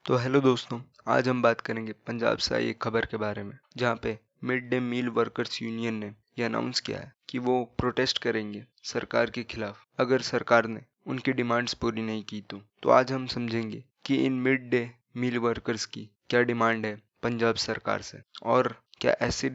तो हेलो दोस्तों, आज हम बात करेंगे पंजाब से आई एक खबर के बारे में, जहाँ पे mid day meal workers union ने यह अनाउंस किया है कि वो प्रोटेस्ट करेंगे सरकार के खिलाफ अगर सरकार ने उनकी डिमांड्स पूरी नहीं की तो आज हम समझेंगे कि इन मिड डे मील वर्कर्स की क्या डिमांड है पंजाब सरकार से, और क्या ऐसे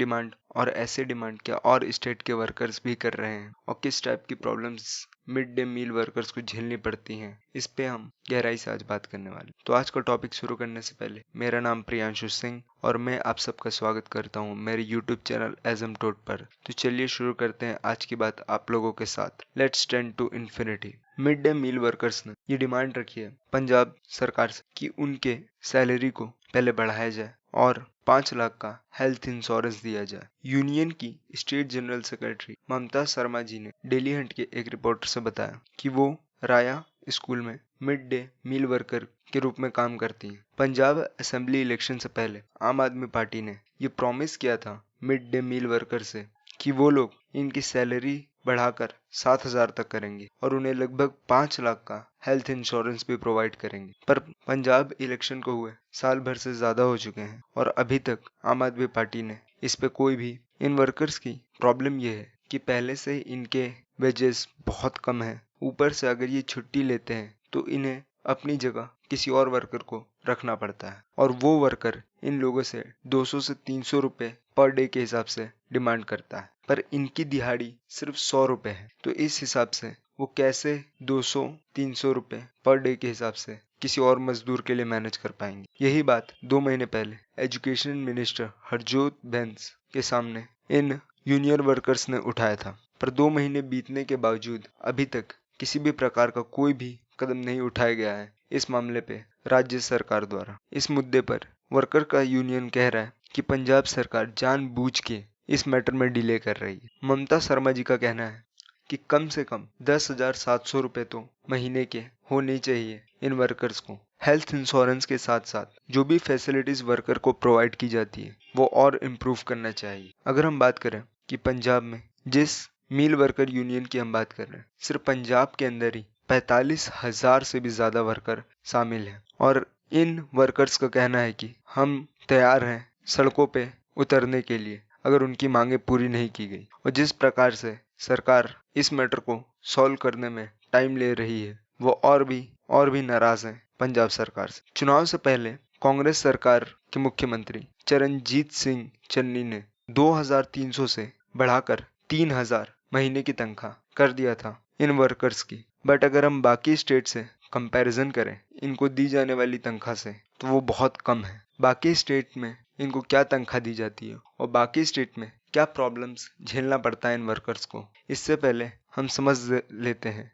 डिमांड क्या और स्टेट के वर्कर्स भी कर रहे हैं, और किस टाइप की problems mid day meal workers को झेलनी पड़ती हैं। इस पे हम गहराई से आज बात करने वाले। तो आज का टॉपिक शुरू करने से पहले मेरा नाम प्रियांशु सिंह और मैं आप सबका स्वागत करता हूँ मेरे यूट्यूब चैनल एजम टोट पर। तो चलिए शुरू करते हैं आज की बात आप लोगों के साथ। Let's tend to infinity. Mid day meal workers ने ये डिमांड रखी है पंजाब सरकार से कि उनके सैलरी को पहले बढ़ाया जाए और 5 लाख का हेल्थ इंश्योरेंस दिया जाए। यूनियन की state general secretary Mamta Sharma ji ने डेली हंट के एक रिपोर्टर से बताया कि वो राया स्कूल में मिड डे मील वर्कर के रूप में काम करती हैं। पंजाब असेंबली इलेक्शन से पहले आम आदमी पार्टी ने ये प्रॉमिस किया था मिड डे मील वर्कर से कि वो लोग इनकी सैलरी बढ़ाकर 7,000 तक करेंगे और उन्हें लगभग 5 लाख का हेल्थ इंश्योरेंस भी प्रोवाइड करेंगे। पर पंजाब इलेक्शन को हुए साल भर से ज्यादा हो चुके हैं और अभी तक आम आदमी पार्टी ने इस पे कोई भी, इन वर्कर्स की प्रॉब्लम ये है कि पहले से ही इनके वेजेस बहुत कम है, ऊपर से अगर ये छुट्टी लेते हैं तो इन्हें अपनी जगह किसी और वर्कर को रखना पड़ता है और वो वर्कर इन लोगों से 200 से 300 रुपए पर डे के हिसाब से डिमांड करता है, पर इनकी दिहाड़ी सिर्फ 100 रुपए है। तो इस हिसाब से वो कैसे 200-300 रुपए पर डे के हिसाब से किसी और मजदूर के लिए मैनेज कर पाएंगे। यही बात 2 महीने पहले एजुकेशन मिनिस्टर हरजोत बैंस के सामने इन यूनियन वर्कर्स ने उठाया था, पर 2 महीने बीतने के बावजूद अभी तक किसी भी प्रकार का कोई भी कदम नहीं उठाया गया है इस मामले पे राज्य सरकार द्वारा। इस मुद्दे पर वर्कर का यूनियन कह रहा है कि पंजाब सरकार जानबूझ के इस मैटर में डिले कर रही है। ममता शर्मा जी का कहना है कि कम से कम 10,700 रुपए तो महीने के होने चाहिए इन वर्कर्स को। हेल्थ इंश्योरेंस के साथ साथ जो भी फैसिलिटीज वर्कर को प्रोवाइड की जाती है वो और इम्प्रूव करना चाहिए। अगर हम बात करें कि पंजाब में जिस मील वर्कर यूनियन की हम बात कर रहे हैं, सिर्फ पंजाब के अंदर ही 45,000 से भी ज्यादा वर्कर शामिल हैं और इन वर्कर्स का कहना है कि हम तैयार हैं सड़कों पे उतरने के लिए अगर उनकी मांगे पूरी नहीं की गई। और जिस प्रकार से सरकार इस मैटर को सॉल्व करने में टाइम ले रही है वो और भी नाराज हैं पंजाब सरकार से। चुनाव से पहले कांग्रेस सरकार के मुख्यमंत्री चरणजीत सिंह चन्नी ने 2,300 से बढ़ाकर 3,000 महीने की तनख्वाह कर दिया था इन वर्कर्स की। बट अगर हम बाकी स्टेट से कंपैरिजन करें इनको दी जाने वाली तनख्वाह से तो वो बहुत कम है। बाकी स्टेट में इनको क्या तनख्वाह दी जाती है और बाकी स्टेट में क्या प्रॉब्लम्स झेलना पड़ता है इन वर्कर्स को, इससे पहले हम समझ लेते हैं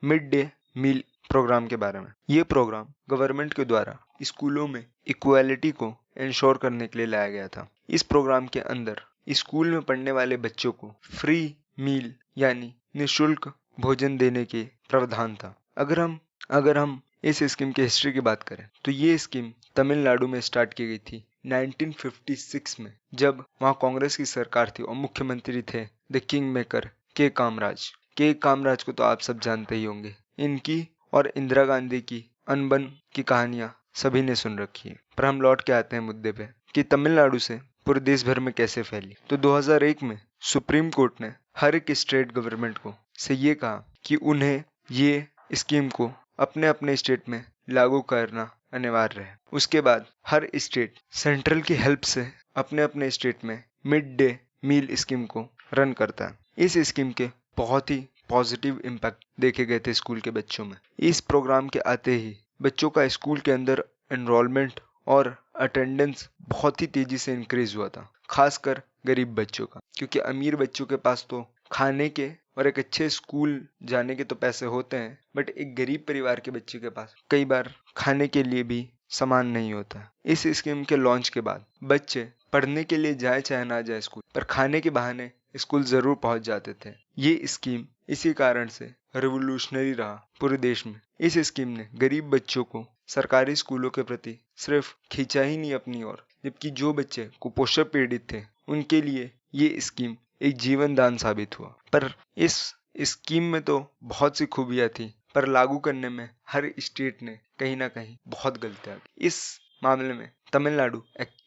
मिड डे मील प्रोग्राम के बारे में। ये प्रोग्राम गवर्नमेंट के द्वारा स्कूलों में इक्वालिटी को इंश्योर करने के लिए लाया गया था। इस प्रोग्राम के अंदर स्कूल में पढ़ने वाले बच्चों को फ्री मील यानी निःशुल्क भोजन देने के प्रावधान था। अगर हम इस स्कीम की हिस्ट्री की बात करें तो ये स्कीम तमिलनाडु में स्टार्ट की गई थी 1956 में, जब वहाँ कांग्रेस की सरकार थी और मुख्यमंत्री थे द किंग मेकर के कामराज को तो आप सब जानते ही होंगे। इनकी और इंदिरा गांधी की अनबन की कहानियां सभी ने सुन रखी है। पर हम लौट के आते हैं मुद्दे पे कि तमिलनाडु से पूरे देश भर में कैसे फैली। तो 2001 में सुप्रीम कोर्ट ने हर एक स्टेट गवर्नमेंट को से ये कहा कि उन्हें ये स्कीम को अपने अपने स्टेट में लागू करना अनिवार्य है। उसके बाद हर स्टेट सेंट्रल की हेल्प से अपने अपने स्टेट में मिड डे मील स्कीम को रन करता है। इस स्कीम के बहुत ही पॉजिटिव इम्पैक्ट देखे गए थे स्कूल के बच्चों में। इस प्रोग्राम के आते ही बच्चों का स्कूल के अंदर एनरोलमेंट और अटेंडेंस बहुत ही तेजी से इंक्रीज हुआ था, खासकर गरीब बच्चों का, क्योंकि अमीर बच्चों के पास तो खाने के और एक अच्छे स्कूल जाने के तो पैसे होते हैं, बट एक गरीब परिवार के बच्चे के पास कई बार खाने के लिए भी सामान नहीं होता। इस स्कीम के लॉन्च के बाद बच्चे पढ़ने के लिए जाए चाहे ना जाए स्कूल, पर खाने के बहाने स्कूल जरूर पहुंच जाते थे। ये स्कीम इसी कारण से रिवोल्यूशनरी रहा पूरे देश में। इस स्कीम ने गरीब बच्चों को सरकारी स्कूलों के प्रति सिर्फ खींचा ही नहीं अपनी ओर, जबकि जो बच्चे कुपोषण पीड़ित थे उनके लिए ये स्कीम एक जीवन दान साबित हुआ। पर इस स्कीम में तो बहुत सी खूबियां थी, पर लागू करने में हर स्टेट ने कहीं ना कहीं बहुत गलतियां की। इस मामले में तमिलनाडु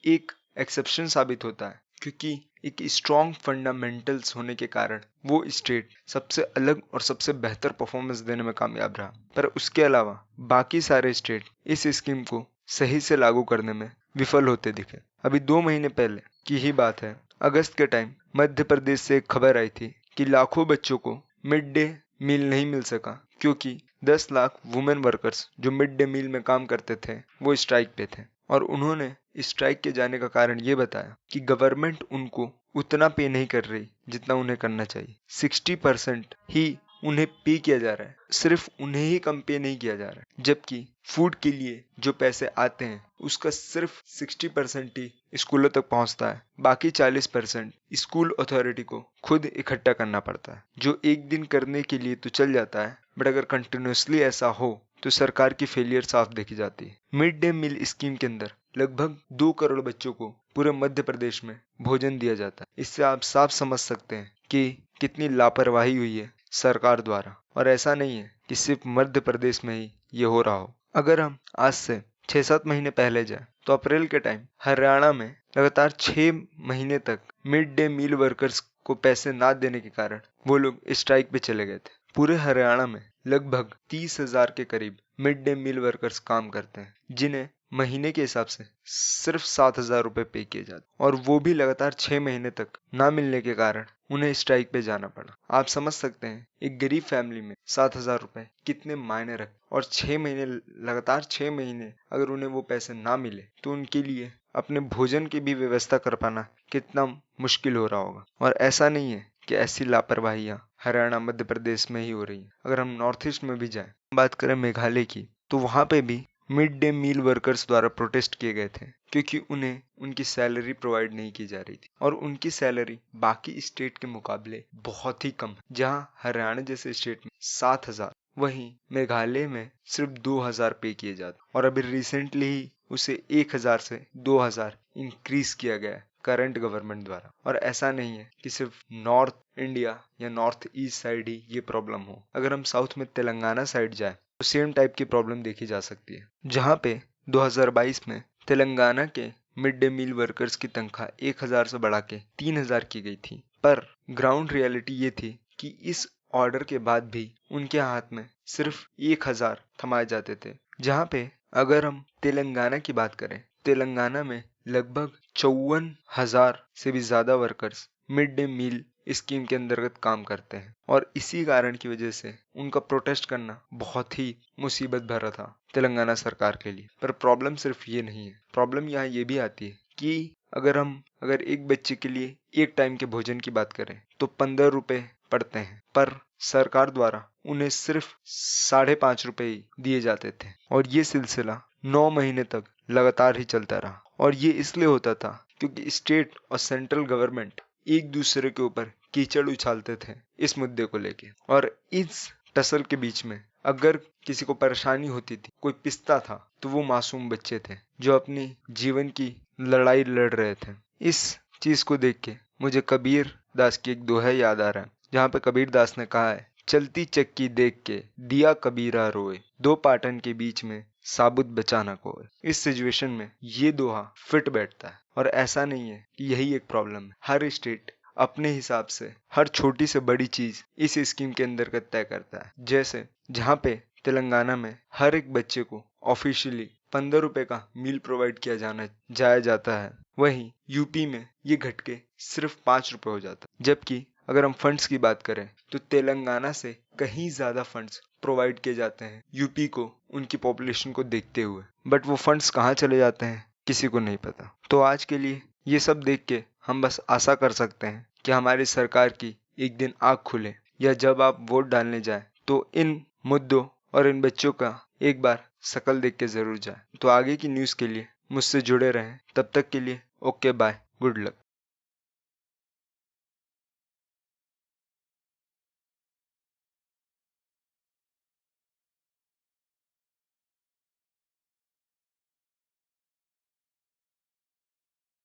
एक एक्सेप्शन साबित होता है, क्योंकि एक स्ट्रॉन्ग फंडामेंटल्स होने के कारण वो स्टेट सबसे अलग और सबसे बेहतर परफॉर्मेंस देने में कामयाब रहा। पर उसके अलावा बाकी सारे स्टेट इस स्कीम को सही से लागू करने में विफल होते दिखे। अभी 2 महीने पहले की ही बात है, अगस्त के टाइम मध्य प्रदेश से एक खबर आई थी कि लाखों बच्चों को मिड डे मील नहीं मिल सका, क्योंकि 10 लाख वुमेन वर्कर्स जो मिड डे मील में काम करते थे वो स्ट्राइक पे थे। और उन्होंने स्ट्राइक के जाने का कारण ये बताया कि गवर्नमेंट उनको उतना पे नहीं कर रही जितना उन्हें करना चाहिए। 60% ही उन्हें पे किया जा रहा है, सिर्फ उन्हें ही कम पे नहीं किया जा रहा है, जबकि फूड के लिए जो पैसे आते हैं उसका सिर्फ 60% ही स्कूलों तक पहुंचता है। बाकी 40% स्कूल अथॉरिटी को खुद इकट्ठा करना पड़ता है, जो एक दिन करने के लिए तो चल जाता है, बट अगर कंटिन्यूसली ऐसा हो तो सरकार की फेलियर साफ देखी जाती है। मिड डे मील स्कीम के अंदर लगभग 2 करोड़ बच्चों को पूरे मध्य प्रदेश में भोजन दिया जाता है। इससे आप साफ समझ सकते हैं कि कितनी लापरवाही हुई है सरकार द्वारा। और ऐसा नहीं है कि सिर्फ मध्य प्रदेश में ही ये हो रहा हो। अगर हम आज से 6-7 महीने पहले जाए तो अप्रैल के टाइम हरियाणा में लगातार 6 महीने तक मिड डे मील वर्कर्स को पैसे ना देने के कारण वो लोग स्ट्राइक पे चले गए थे। पूरे हरियाणा में लगभग 30,000 के करीब मिड डे मील वर्कर्स काम करते हैं, जिन्हें महीने के हिसाब से सिर्फ 7,000 रुपए पे किए जाते, और वो भी लगातार 6 महीने तक ना मिलने के कारण उन्हें स्ट्राइक पे जाना पड़ा। आप समझ सकते हैं एक गरीब फैमिली में 7,000 रुपए कितने मायने रखते, और 6 महीने लगातार 6 महीने अगर उन्हें वो पैसे ना मिले तो उनके लिए अपने भोजन की भी व्यवस्था कर पाना कितना मुश्किल हो रहा होगा। और ऐसा नहीं है कि ऐसी लापरवाहियां हरियाणा मध्य प्रदेश में ही हो रही है। अगर हम नॉर्थ ईस्ट में भी जाएं, बात करें मेघालय की, तो वहां पे भी मिड डे मील वर्कर्स द्वारा प्रोटेस्ट किए गए थे, क्योंकि उन्हें उनकी सैलरी प्रोवाइड नहीं की जा रही थी, और उनकी सैलरी बाकी स्टेट के मुकाबले बहुत ही कम है। जहां हरियाणा जैसे स्टेट में 7,000, वहीं मेघालय में सिर्फ 2,000 पे किए जाते, और अभी रिसेंटली ही उसे 1,000 से 2,000 इंक्रीज किया गया है करंट गवर्नमेंट द्वारा। और ऐसा नहीं है कि सिर्फ नॉर्थ इंडिया या नॉर्थ ईस्ट साइड ही ये प्रॉब्लम हो। अगर हम साउथ में तेलंगाना साइड जाए तो सेम टाइप की प्रॉब्लम देखी जा सकती है, जहां पे 2022 में तेलंगाना के मिड डे मील वर्कर्स की तनख्वाह 1,000 से बढ़ा के 3,000 की गई थी। पर ग्राउंड रियलिटी ये थी कि इस ऑर्डर के बाद भी उनके हाथ में सिर्फ 1,000 थमाए जाते थे। जहां पे अगर हम तेलंगाना की बात करें, तेलंगाना में लगभग 54,000 से भी ज्यादा workers mid day meal scheme के अंतर्गत काम करते हैं, और इसी कारण की वजह से उनका प्रोटेस्ट करना बहुत ही मुसीबत भरा था तेलंगाना सरकार के लिए। पर प्रॉब्लम सिर्फ ये नहीं है, प्रॉब्लम यहाँ ये भी आती है कि अगर एक बच्चे के लिए एक टाइम के भोजन की बात करें तो 15 रुपए पड़ते हैं, पर सरकार द्वारा उन्हें सिर्फ 5.5 रुपए ही दिए जाते थे, और ये सिलसिला 9 महीने तक लगातार ही चलता रहा। और ये इसलिए होता था क्योंकि स्टेट और सेंट्रल गवर्नमेंट एक दूसरे के ऊपर कीचड़ उछालते थे इस मुद्दे को लेके। और इस टसल के बीच में अगर किसी को परेशानी होती थी, कोई पिसता था, तो वो मासूम बच्चे थे जो अपनी जीवन की लड़ाई लड़ रहे थे। इस चीज को देख के मुझे कबीर दास की एक दोहा याद आ रहा है, जहाँ पे कबीर दास ने कहा है, चलती चक्की देख के दिया कबीरा रोए, 2 पाटन के बीच में साबुत बचा ना कोई। इस सिचुएशन में ये दोहा फिट बैठता है। और ऐसा नहीं है कि यही एक प्रॉब्लम है, हर स्टेट अपने हिसाब से हर छोटी से बड़ी चीज इस स्कीम के अंतर्गत तय करता है। जैसे जहाँ पे तेलंगाना में हर एक बच्चे को ऑफिशियली 15 रुपए का मील प्रोवाइड किया जाया जाता है, वहीं यूपी में ये घट के सिर्फ 5 रुपए हो जाता है। जबकि अगर हम फंड्स की बात करें तो तेलंगाना से कहीं ज्यादा फंड्स प्रोवाइड किए जाते हैं यूपी को, उनकी पॉपुलेशन को देखते हुए। बट वो फंड्स कहाँ चले जाते हैं किसी को नहीं पता। तो आज के लिए ये सब देख के हम बस आशा कर सकते हैं कि हमारी सरकार की एक दिन आँख खुले, या जब आप वोट डालने जाए तो इन मुद्दों और इन बच्चों का एक बार शकल देख के जरूर जाए। तो आगे की न्यूज़ के लिए मुझसे जुड़े रहें। तब तक के लिए ओके बाय, गुड लक।